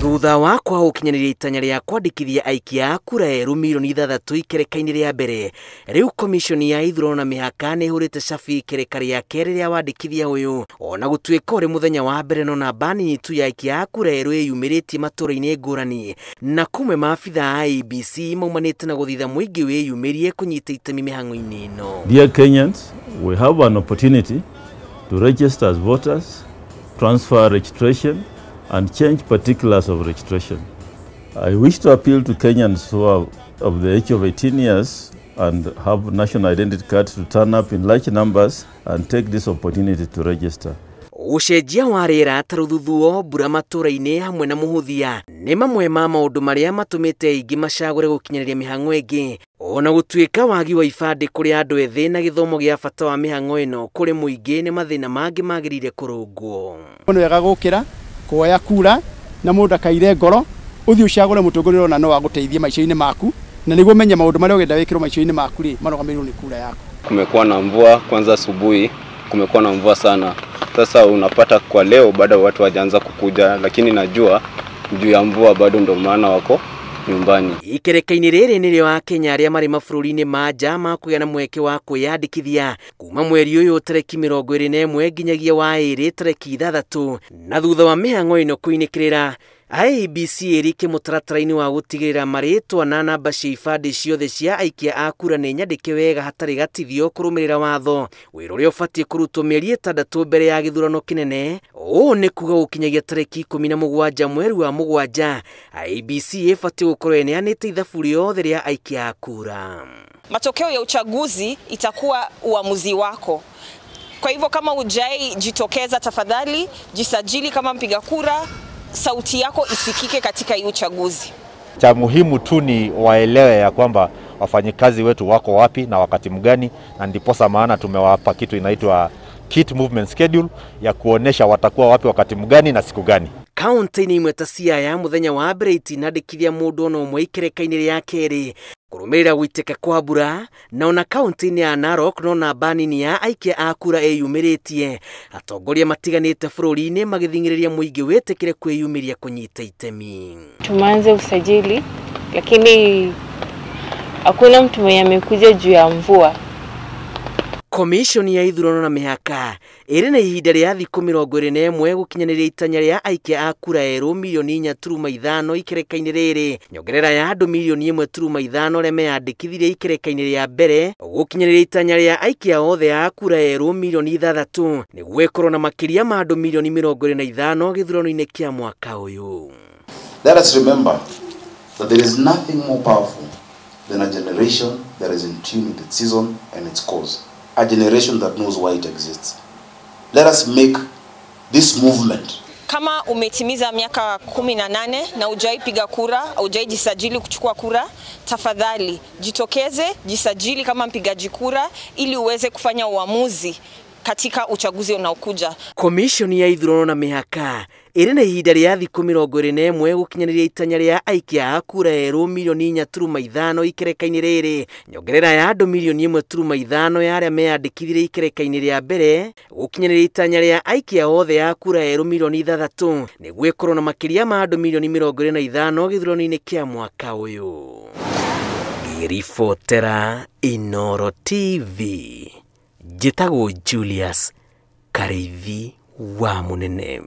Thutha wa gũkinyanĩria itanya rĩa kwandĩkithia aikia kura erũ milioni 6 ikereka-inĩ rĩa mbere, rĩu komishoni ya ithurano na mĩhaka nĩ ĩhũrĩte cabi ikereka rĩa kerĩ rĩa wandĩkithia ũyũ, ona gũtuĩka ũrĩ mũthenya wa mbere no namba nini tu ya aikia kura erũ ĩyumĩrĩtie matũra-inĩ ngũrani, na kumwe maabitha a IEBC maumanĩte na gũthitha mũingĩ wĩyumĩrie kũnyita itemi mĩhang'o-inĩ ĩno. Dear Kenyans, we have an opportunity to register as voters, transfer registration, and change particulars of registration. I wish to appeal to Kenyans who are of the age of 18 years and have national identity cards to turn up in large numbers and take this opportunity to register. Ũcenjia wa rĩera ta rũthuthuo, mbura matũra-inĩ hamwe na mũhũthia nĩ mamwe ma maũndũ marĩa matũmĩte aingĩ macagũre gũkinyanĩria mĩhang'o ĩngĩ, ona gũtuĩka wagi wa ibandĩ kũrĩ andũ ethĩ na gĩthomo gĩa bata wa mĩhang'o ĩno kũrĩ mũingĩ nĩ mathĩna mangĩ magĩrĩire kũrũngwo. Nĩ wega gũkĩra kuoya kura na mũndũ akaire ngoro ũthiĩ ũcagũre mũtongoria na no agũteithie maica-inĩ maku, na nĩguo menye maũndũ marĩa ũngĩenda wĩkĩrwo maica-inĩ maku rĩ marogamĩrĩrwo nĩ kura yako. Kumekuwa na mvua kwanza asubuhi, kumekuwa na mvua sana. Sasa unapata kwa leo bado watu hawajaanza kukuja, lakini najua juu ya mvua bado ndio maana wako nyumbani. Ikereka-inĩ rĩrĩ nĩrĩo Akenya arĩa marĩ mabũrũri-inĩ ma nja makũgĩa na mweke wa kwĩyandĩkithia kuma mweri ũyũ tarĩki 21 nginyagia wa 2 tarĩki 6, na thutha wa mĩhang'o ĩno kũinĩkĩrĩra IEBC ĩrĩke mũtaratara-inĩ wa gũtigĩrĩra marĩtwa na namba cia ibandĩ ciothe cia aikia a kura nĩ nyandĩke wega hatarĩ gatithio kũrũmĩrĩra watho, wĩra ũrĩa ũbatiĩ kũrutwo mĩeri 6 mbere ya gĩthurano kĩnene. Ũũ nĩ kuga gũkinyagia tarĩki 17 mweri wa 7 IEBC ĩbatiĩ gũkorwo ĩneanĩte ithabu rĩothe rĩa aikia a kura. Matokeo ya uchaguzi itakuwa uamuzi wako. Kwa hivyo kama hujai jitokeza, tafadhali jisajili kama mpiga kura, sauti yako isikike katika hii uchaguzi. Cha muhimu tu ni waelewe ya kwamba wafanyikazi wetu wako wapi na wakati mgani, na ndiposa maana tumewapa kitu inaitwa kit movement schedule ya kuonesha watakuwa wapi wakati mgani na siku gani. Kaunti-inĩ imwe ta Siaya mũthenya wa mbere itinandĩkithia mũndũ ona ũmwe ikereka-inĩ rĩa kerĩ kũrũmĩrĩra gũitĩka kwa mbura, na ona kaunti-inĩ ya Narok no namba nini ya aikia a kura ĩyumĩrĩtie, atongoria matiganĩte bũrũri-inĩ magĩthing'ĩrĩria mũingĩ wĩtĩkĩre kwĩyumĩria kũnyita itemi. Tumeanza usajili lakini hakuna mtu mwenye amekuja juu ya mvua. Komishoni ya ithurano na mĩhaka ĩrĩ na ihinda rĩa thikũ 21 gũkinyanĩria itanya rĩa aikia a kura erũ milioni 4.5 ikereka-inĩ rĩrĩ, nyongerera ya andũ milioni 1.5 arĩa meyandĩkithirie ikereka-inĩ rĩa mbere gũkinyanĩria itanya rĩa aikia othe a kura erũ milioni 6 nĩguo ĩkorwo na makĩria ma andũ milioni 25 gĩthurano-inĩ kĩa mwaka ũyũ. Let us remember that there is nothing more powerful than a generation that is in tune with its season and its cause. A generation that knows why it exists. Let us make this movement. Kama umetimiza miaka 18 na hujaipiga kura, hujaijisajili kuchukua kura, tafadhali jitokeze, jisajili kama mpigaji kura ili uweze kufanya uamuzi katika uchaguzi unaokuja. Komishoni ya ithurano na mĩhaka ĩrĩ na ihinda rĩa thikũ 21 gũkinyanĩria itanya rĩa aikia a kura erũ milioni 4.5 ikereka-inĩ rĩrĩ, nyongerera ya andũ milioni 1.5 ya arĩa meyandĩkithirie ikereka-inĩ rĩa mbere gũkinyanĩria itanya rĩa aikia othe a kura erũ milioni 6 nĩguo ĩkorwo na makĩria ma andũ milioni 25 gĩthurano-inĩ kĩa mwaka ũyũ. Ngĩribotera Inooro TV, njĩtagwo Julius Kareithi wa Mũnene.